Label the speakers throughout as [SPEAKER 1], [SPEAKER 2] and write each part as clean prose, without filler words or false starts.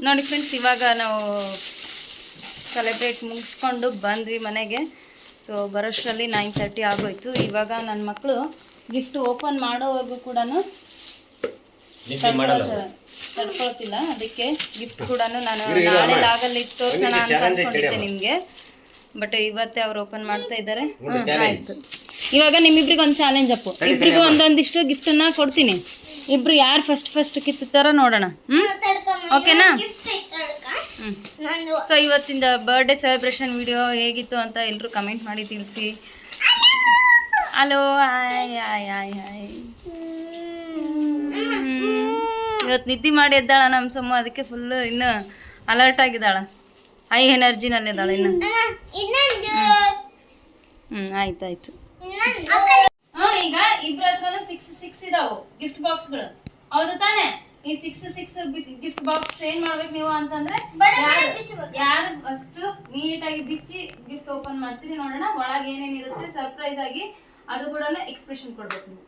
[SPEAKER 1] ನೋಡಿ ಫ್ರೆಂಡ್ಸ್, ಇವಾಗ ನಾವು ಸೆಲೆಬ್ರೇಟ್ ಮುಗಿಸ್ಕೊಂಡು ಬಂದ್ವಿ ಮನೆಗೆ. ಸೊ ಬರೋಷ್ಟರಲ್ಲಿ 9:30 ಆಗೋಯ್ತು. ಇವಾಗ ನನ್ನ ಮಕ್ಕಳು ಗಿಫ್ಟ್ ಓಪನ್ ಮಾಡೋವರೆಗೂ ಕೂಡ ತಡ್ಕೊಳ್ತಿಲ್ಲ. ಅದಕ್ಕೆ ಗಿಫ್ಟ್ ಕೂಡ ನಾನು ನಾಳೆ ಲಾಗಲ್ಲಿ ತೋರ್ಸೋಣ ಅಂತ ಅಂದ್ಕೊಂಡಿದ್ದೆ ನಿಮಗೆ. ಬಟ್ ಇವತ್ತೇ ಅವ್ರು ಓಪನ್ ಮಾಡ್ತಾ ಇದ್ದಾರೆ. ಆಯ್ತು, ಇವಾಗ ನಿಮ್ಮಿಬ್ರಿಗೆ ಒಂದು ಚಾಲೆಂಜ್ ಅಪ್ಪು. ಇಬ್ರಿಗೂ ಒಂದೊಂದಿಷ್ಟು ಗಿಫ್ಟನ್ನ ಕೊಡ್ತೀನಿ. ಇಬ್ರು ಯಾರು ಫಸ್ಟ್ ಕಿತ್ತಾರ ನೋಡೋಣ. ಓಕೆನಾ? ಸೊ ಇವತ್ತಿಂದ ಬರ್ಡೇ ಸೆಲೆಬ್ರೇಷನ್ ವಿಡಿಯೋ ಹೇಗಿತ್ತು ಅಂತ ಎಲ್ಲರೂ ಕಮೆಂಟ್ ಮಾಡಿ ತಿಳಿಸಿ. Hello, hi hi hi hi. ಇವತ್ತು ನಿದ್ದೆ ಮಾಡಿ ಎದ್ದಾಳ ನಮ್ಮ ಸೊಮ್ಮ. ಅದಕ್ಕೆ ಫುಲ್ ಇನ್ನು ಅಲರ್ಟ್ ಆಗಿದ್ದಾಳ, ಹೈ ಎನರ್ಜಿನಲ್ಲಿದ್ದಾಳೆ ಇನ್ನು. ಆಯ್ತಾಯ್ತು. ಈಗ ಇಬ್ರ ಹತ್ರನೂ 6 ಇದಾವು ಗಿಫ್ಟ್ ಬಾಕ್ಸ್ಗಳು, ಹೌದು ತಾನೆ? ಈ 6 ಗಿಫ್ಟ್ ಬಾಕ್ಸ್ ಏನ್ ಮಾಡ್ಬೇಕು ನೀವು ಅಂತಂದ್ರೆ, ಯಾರು ಫಸ್ಟ್ ನೀಟಾಗಿ ಬಿಚ್ಚಿ ಗಿಫ್ಟ್ ಓಪನ್ ಮಾಡ್ತೀರಿ ನೋಡೋಣ. ಒಳಗೆ ಏನೇನಿರುತ್ತೆ ಸರ್ಪ್ರೈಸ್ ಆಗಿ ಅದು ಕೂಡ ಎಕ್ಸ್ಪ್ರೆಷನ್ ಕೊಡ್ಬೇಕು ನೀವು.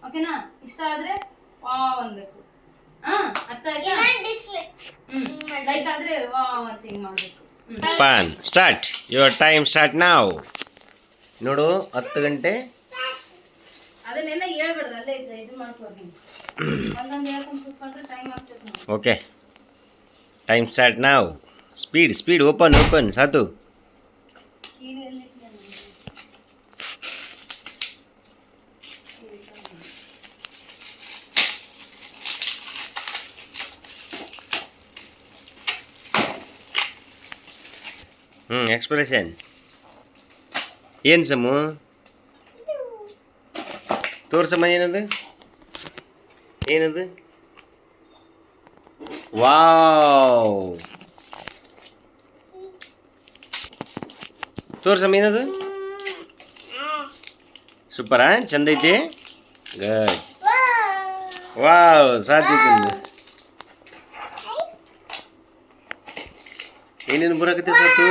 [SPEAKER 1] ಓಕೆನಾ? ಇಷ್ಟ ಆದ್ರೆ ವಾವ್ ಅನ್ಬೇಕು. ಅರ್ಥ ಆಯ್ತಾ? ಲೈಕ್ ಆದ್ರೆ ವಾವ್ ಅಂತ ಹಿಂಗ್ ಮಾಡ್ಬೇಕು.
[SPEAKER 2] Fun start. Your time start now. ನೋಡು 10 ಗಂಟೆ.
[SPEAKER 1] ಅದನ್ನೆಲ್ಲ ಹೇಳ್ಬಿಡ್ದು, ಅಲ್ಲೇ ಇದು ಮಾಡ್ಕೊಡ್ತೀನಿ. ಒಂದೊಂದು ಹೇಳ್ಕೊಂಡು ಕೂತ್ಕೊಂಡ್ರೆ ಟೈಮ್ ಆಗ್ತದೆ.
[SPEAKER 2] Okay, time start now. Speed open ಸಾತು. ಎಕ್ಸ್ಪ್ರೆಷನ್ ಏನು ಸಮು? ತೋರ್ಸಮ್ಮ, ಏನದು? ವಾವ್, ತೋರ್ಸಮ್ಮ ಏನದು? ಸೂಪರಾ? ಚಂದ ಐತಿ. ಗುಡ್. ವಾವ್, ಸಾತ್ವಿಕಂದು ಏನೇನು ಬರಕತ್ತೆ ಸಾತು?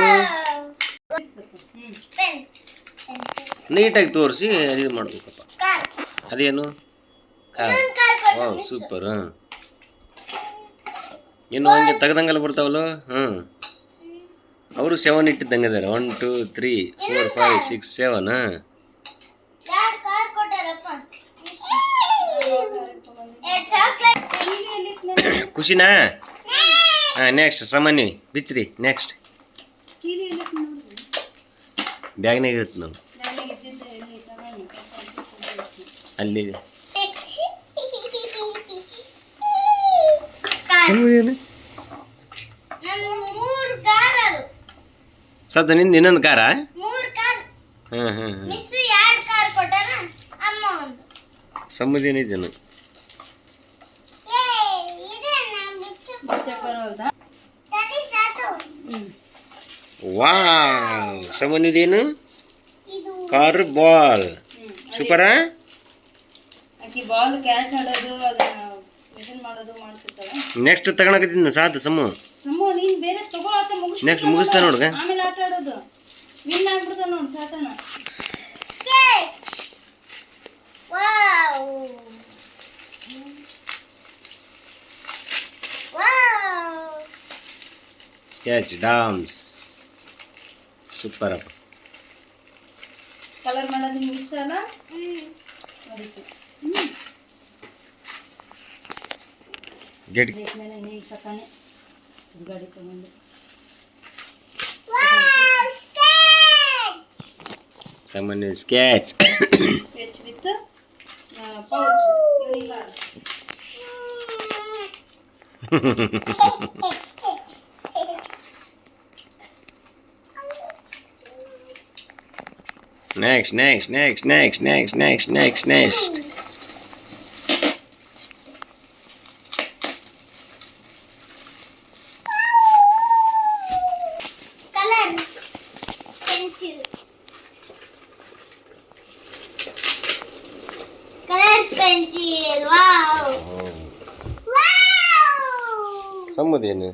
[SPEAKER 2] ನೀಟಾಗಿ ತೋರಿಸಿ ಇದು ಮಾಡ್ಬೇಕಪ್ಪ. ಅದೇನು? Wow, super. ಏನು ಹಂಗೆ ತೆಗ್ದಂಗೆಲ್ಲ ಬರ್ತಾವಲ್ಲ. ಅವರು 7 ಇಟ್ಟಿದ್ದಂಗೆ ಇದಾರೆ. 1 2 3 4 5 6 7. ಖುಷಿನಾ? ನೆಕ್ಸ್ಟ್ ಸಾಮಾನ್ಯ ಬಿಚ್ಚ್ರಿ. ನೆಕ್ಸ್ಟ್ ಬ್ಯಾಗ್ನಾಗ ಇರುತ್ತೆ ನಾವು ಅಲ್ಲಿ. ಸದ ನಿಂದ ಇನ್ನೊಂದು ಕಾರ? ಸಮುದೇನಿದ್ದೇನು? ವಾವ್, ಸಮನಿದೇನು? Car ball. ಸೂಪರಾ? ನೆಕ್ಸ್ಟ್ ತಗೊಳಕತ್ತೀನಿ ಸಾತು ಸಮು. ನೆಕ್ಸ್ಟ್ ಮುಗಿಸ್ತಾ ನೋಡ್ಗ. ಸ್ಕೆಚ್ ಡಾಮ್ಸ್. ಸೂಪರ್ ಅಪ್ಪ.
[SPEAKER 1] ಕಲರ್ ಮಾಡೋದು ನಿಮ್ಗೆ ಇಷ್ಟ ಅಲ್ಲ?
[SPEAKER 2] ಗೆಟ್
[SPEAKER 1] ಗಾಡಿ ತಗೊಂಡು
[SPEAKER 2] ಸಾಮಾನ್ಯ sketch
[SPEAKER 1] with pouch.
[SPEAKER 2] Next.
[SPEAKER 3] Color pencil. Wow.
[SPEAKER 2] ಸಮುದೇನು?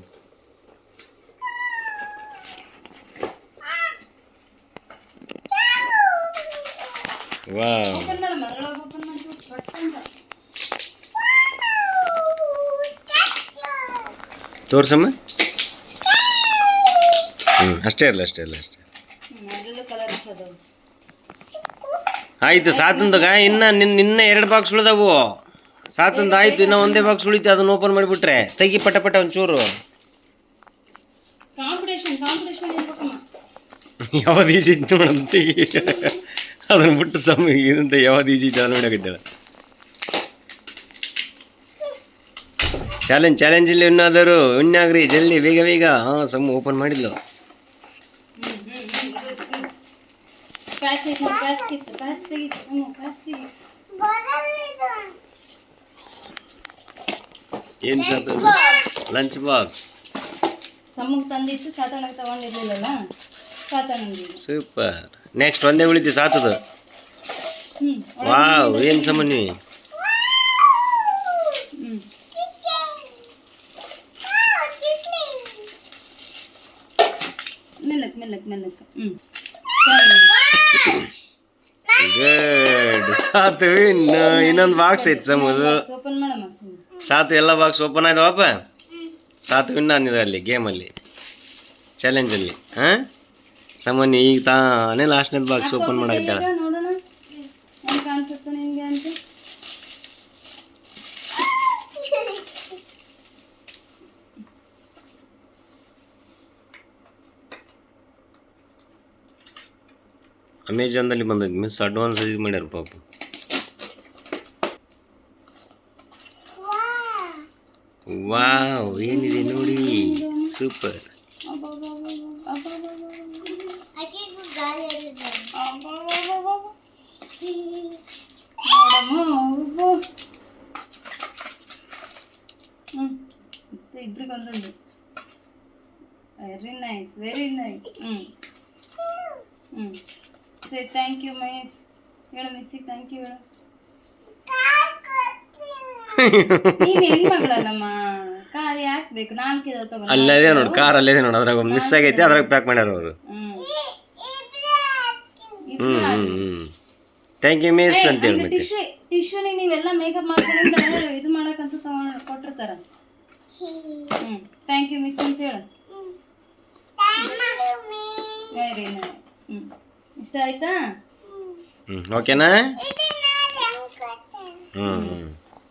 [SPEAKER 2] ವಾವ್. ತೋರ್ಸಮ್ಮ. ಅಷ್ಟೇ ಇರಲ್ಲ
[SPEAKER 1] ಅದರಲ್ಲೂ ಕಲರ್ಸ್ ಅದಾವು.
[SPEAKER 2] ಆಯ್ತು ಸಾತಂದಾಗ ನಿನ್ನ 2 ಬಾಕ್ಸ್ ಉಳಿದವು. ಸಾತಂದ ಆಯ್ತು, ಇನ್ನೂ ಒಂದೇ ಬಾಕ್ಸ್ ಉಳಿತು, ಅದನ್ನ ಓಪನ್ ಮಾಡಿಬಿಟ್ರೆ ತೆಗಿ ಪಟ ಪಟ ಒಂಚೂರು.
[SPEAKER 1] ಕಾಂಪಿಟೇಷನ್ ಇರ್ಬೇಕಮ್ಮ.
[SPEAKER 2] ಯಾವ್ದು ಈಜಿ ಇತ್ತು ಮೇಡಮ್ ತೆಗಿ, ಅದನ್ನ ಬಿಟ್ಟು ಇದಂತ ಯಾವ್ದು ಈಜಿ ಇತ್ತು ಅದನ್ನ ನೋಡಕತ್ತಾಳ. ಚಾಲೆಂಜ್ ಇಲ್ಲಿ ಇನ್ನಾದರೂ ಇನ್ನಾಗ್ರಿ ಜಲ್ದಿ ಬೇಗ. ಹಾಂ ಸಮ್ ಓಪನ್ ಮಾಡಿದ್ಲು. ಏನು ಸಾತು? ಲಂಚ್ ಬಾಕ್ಸ್
[SPEAKER 1] ಸಮ್ಮಗ್ ತಂದಿತ್ತು, ಸಾತಣ್ಣಗೆ ತಗೊಂಡಿರ್ಲಿಲ್ಲಲ್ಲ, ಸಾತಣ್ಣಂಗೆ.
[SPEAKER 2] ಸೂಪರ್. ನೆಕ್ಸ್ಟ್ ಒಂದೇ ಉಳಿತು ಸಾತದು. ವಾವ್, ಏನು ಸಮನ್ವಿ.
[SPEAKER 1] ಮೆಲ್ಲಕ್
[SPEAKER 2] ಗುಡ್. ಸಾತು ಇನ್ನೊಂದು ಬಾಕ್ಸ್ ಐತಿ ಸಮದು.
[SPEAKER 1] ಓಪನ್ ಮಾಡಮ್ಮ.
[SPEAKER 2] ಸಾತು ಎಲ್ಲ ಬಾಕ್ಸ್ ಓಪನ್ ಆಯ್ತವಪ್ಪ. ಸಾತು ವಿನ್ ಅಂದಿದೆ ಅಲ್ಲಿ ಗೇಮಲ್ಲಿ, ಚಾಲೆಂಜಲ್ಲಿ. ಹಾಂ ಸಮನ್ವಿ ಈಗ ತಾನೇ ಲಾಸ್ಟ್ನೇದು ಬಾಕ್ಸ್ ಓಪನ್ ಮಾಡಾಕಿದ್ದಾಳೆ.
[SPEAKER 1] ನೋಡೋಣ ಹೆಂಗೆ ಕಾಣಿಸುತ್ತೆ ನಿಮಗೆ ಅಂತ.
[SPEAKER 2] ಅಮೆಜಾನ್ದಲ್ಲಿ ಬಂದೈತಿ, ಮಿಸ್ ಅಡ್ವಾನ್ಸ್ ಇದು ಮಾಡ್ಯಾರ ಪಾಪ. ವಾವ್, ಏನಿದೆ ನೋಡಿ, ಸೂಪರ್.
[SPEAKER 1] ಇಬ್ರಿಗೊಂದೊಂದು. Very nice. Say thank you miss. ಹೇಳು ಮಿಸ್ಸಿಗೆ ಥ್ಯಾಂಕ್ ಯು ಹೇಳು. ನೀನು ಹೆಣ್ಮಗಳಲ್ಲಮ್ಮ, ಕಾರ್ ಯಾಕೆ ಬೇಕು? 4 ಇದಾವೆ ತಗೋ.
[SPEAKER 2] ಅಲ್ಲದೇ ನೋಡಿ, ಕಾರ್ ಅಲ್ಲೇ ನೋಡಿ, ಅದ್ರಾಗ ಒಂದು ಮಿಸ್ ಆಗೈತಿ, ಅದ್ರಾಗ ಪ್ಯಾಕ್ ಮಾಡ್ಯಾರ ಅವರು. ಥ್ಯಾಂಕ್ ಯು ಮಿಸ್ ಅಂತ ಹೇಳಿ. ಮತ್ತೆ
[SPEAKER 1] ಟಿಶ್ಯೂನಿ ನೀವೆಲ್ಲ ಮೇಕಪ್ ಮಾಡ್ಕೊಂಡು ಇದು ಮಾಡಕ್ಕಂತ ಕೊಟ್ಟಿರ್ತಾರ. ಥ್ಯಾಂಕ್ ಯು ಮಿಸ್ ಅಂತ ಹೇಳು. Very nice. ಇಷ್ಟ ಆಯ್ತಾ?
[SPEAKER 2] ಓಕೆನಾ?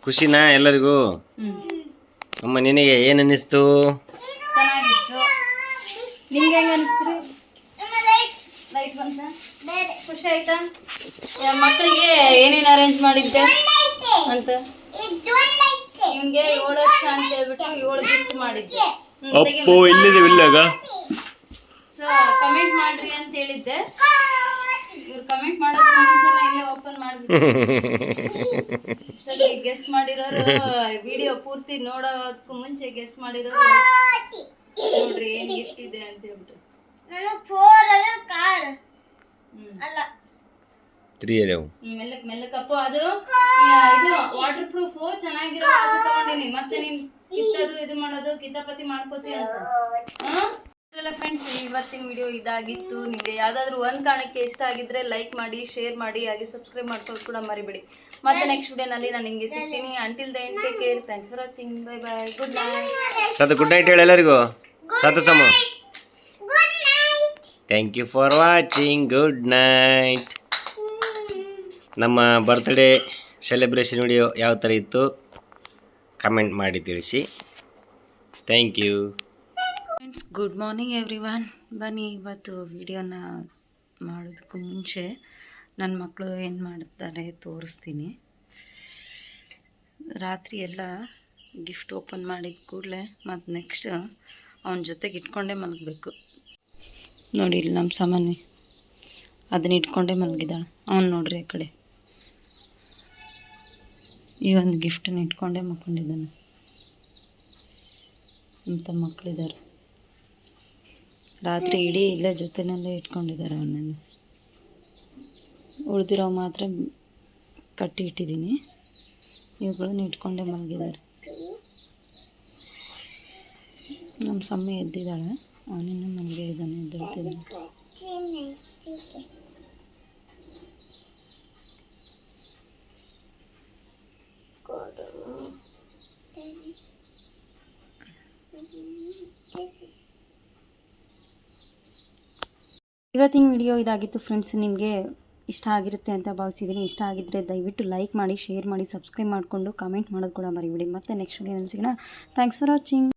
[SPEAKER 2] ಖುಷಿನಾ ಎಲ್ಲರಿಗೂ? ಅಮ್ಮ ನಿನಗೆ ಏನು ಅನ್ನಿಸ್ತು?
[SPEAKER 1] ಚೆನ್ನಾಗಿತ್ತು. ನಿಮ್ಗೆ ಹೆಂಗೆ ಅನಿಸ್ತು? ಲೈಟ್ ಬಂತ? ಖುಷಿ ಆಯ್ತಾ? ಮಕ್ಕಳಿಗೆ ಏನೇನು ಅರೇಂಜ್ ಮಾಡಿದ್ದೆ ಅಂತ? ನಿಮ್ಗೆ 7 ವರ್ಷ ಅಂತ ಹೇಳ್ಬಿಟ್ಟು 7 ಗಿಫ್ಟ್ ಮಾಡಿದ್ದೆ.
[SPEAKER 2] ಅಪ್ಪೋ ಇಲ್ಲಿದೆ ಇಲ್ಲಾಗ.
[SPEAKER 1] ಸೊ ಕಮೆಂಟ್ ಮಾಡ್ರಿ ಅಂತ ಹೇಳಿದ್ದೆ. ಇವ್ರು ಕಮೆಂಟ್ ಮಾಡೋದಕ್ಕೆ ಮುಂಚೆನೇ ಇಲ್ಲೇ ಓಪನ್ ಮಾಡ್ಬಿಟ್ಟು ಗೆಸ್ಟ್ ಮಾಡಿರೋರು, ವಿಡಿಯೋ ಪೂರ್ತಿ ನೋಡೋದಕ್ಕೂ ಮುಂಚೆ ಗೆಸ್ಟ್ ಮಾಡಿರೋರು ನೋಡ್ರಿ ಏನ್ ಗಿಫ್ಟ್ ಇದೆ ಅಂತ ಹೇಳ್ಬಿಟ್ಟು. ಮೆಲ್ಲಕ್ಕಪ್ಪ ಅದು ಇದು ವಾಟರ್ ಪ್ರೂಫ್ ಚೆನ್ನಾಗಿರೋ ತಗೊಂಡಿನಿ. ಮತ್ತೆ ನೀನ್ ಕಿತ್ತದು ಇದು ಮಾಡೋದು ಕಿತಾಪತಿ ಮಾಡ್ಕೋತಿ ಅಂತ. ಫ್ರೆಂಡ್ಸ್, ಇವತ್ತಿನ ವಿಡಿಯೋ ಇದಾಗಿತ್ತು. ನಿಮಗೆ ಯಾವ್ದಾದ್ರು ಒಂದ್ ಕಾರಣಕ್ಕೆ ಇಷ್ಟ ಆಗಿದ್ರೆ ಲೈಕ್ ಮಾಡಿ, ಶೇರ್ ಮಾಡಿ, ಹಾಗೆ ಸಬ್ಸ್ಕ್ರೈಬ್ ಮಾಡ್ಕೊಳ್ಳೋದು ಕೂಡ ಮರಿಬೇಡಿ. ಮತ್ತೆ ನೆಕ್ಸ್ಟ್ ವಿಡಿಯೋನಲ್ಲಿ ನಾನು ನಿಮಗೆ ಸಿಗ್ತೀನಿ. Until then take care. Thanks for watching. Bye bye. Good night.
[SPEAKER 2] ಸಾತು ಗುಡ್ ನೈಟ್ ಹೇಳಿ ಎಲ್ಲರಿಗೂ. ಸಾತು ಸಮ thank you for watching. Good night. ನಮ್ಮ ಬರ್ತ್ಡೇ ಸೆಲೆಬ್ರೇಷನ್ ವಿಡಿಯೋ ಯಾವ ಥರ ಇತ್ತು ಕಮೆಂಟ್ ಮಾಡಿ ತಿಳಿಸಿ. Thank you
[SPEAKER 1] friends. Good morning everyone. ಬನ್ನಿ ಇವತ್ತು ವಿಡಿಯೋನ ಮಾಡೋದಕ್ಕೂ ಮುಂಚೆ ನನ್ನ ಮಕ್ಕಳು ಏನು ಮಾಡ್ತಾರೆ ತೋರಿಸ್ತೀನಿ. ರಾತ್ರಿ ಎಲ್ಲ ಗಿಫ್ಟ್ ಓಪನ್ ಮಾಡಿದ ಕೂಡಲೇ ಮತ್ತು ನೆಕ್ಸ್ಟ್ ಅವನ ಜೊತೆಗೆ ಇಟ್ಕೊಂಡೇ ಮಲಗಬೇಕು. ನೋಡಿ ಇಲ್ಲಿ ನಮ್ಮ ಸಾಮಾನ್ಯ ಅದನ್ನ ಇಟ್ಕೊಂಡೇ ಮಲಗಿದ್ದಾಳೆ. ಅವನು ನೋಡ್ರಿ ಆ ಕಡೆ ಈ ಒಂದು ಗಿಫ್ಟನ್ನು ಇಟ್ಕೊಂಡೇ ಮಲ್ಕೊಂಡಿದ್ದಾನೆ. ಇಂಥ ಮಕ್ಕಳಿದ್ದಾರೆ. ರಾತ್ರಿ ಇಡೀ ಇಲ್ಲೇ ಜೊತೆನಲ್ಲೇ ಇಟ್ಕೊಂಡಿದ್ದಾರೆ ಅವನನ್ನು. ಉಳಿದಿರೋ ಮಾತ್ರ ಕಟ್ಟಿ ಇಟ್ಟಿದ್ದೀನಿ. ಇವುಗಳನ್ನು ಇಟ್ಕೊಂಡೇ ಮಲಗಿದ್ದಾರೆ. ನಮ್ಮ ಸಮ್ಮೆ ಎದ್ದಿದ್ದಾಳೆ. ಅವನಿನ್ನು ಮಲಗೇ ಇದ್ದಾನೆ, ಎದ್ದೇಳ್ತಿದ್ದಾನೆ. ಇವತ್ತಿನ ವಿಡಿಯೋ ಇದಾಗಿತ್ತು ಫ್ರೆಂಡ್ಸ್. ನಿಮಗೆ ಇಷ್ಟ ಆಗಿರುತ್ತೆ ಅಂತ ಭಾವಿಸಿದ್ದೀನಿ. ಇಷ್ಟ ಆಗಿದ್ದರೆ ದಯವಿಟ್ಟು ಲೈಕ್ ಮಾಡಿ, ಶೇರ್ ಮಾಡಿ, ಸಬ್ಸ್ಕ್ರೈಬ್ ಮಾಡಿಕೊಂಡು ಕಮೆಂಟ್ ಮಾಡೋದು ಕೂಡ ಮರಿಬೇಡಿ. ಮತ್ತೆ ನೆಕ್ಸ್ಟ್ ವಿಡಿಯೋನಲ್ಲಿ ಸಿಗೋಣ. Thanks for watching.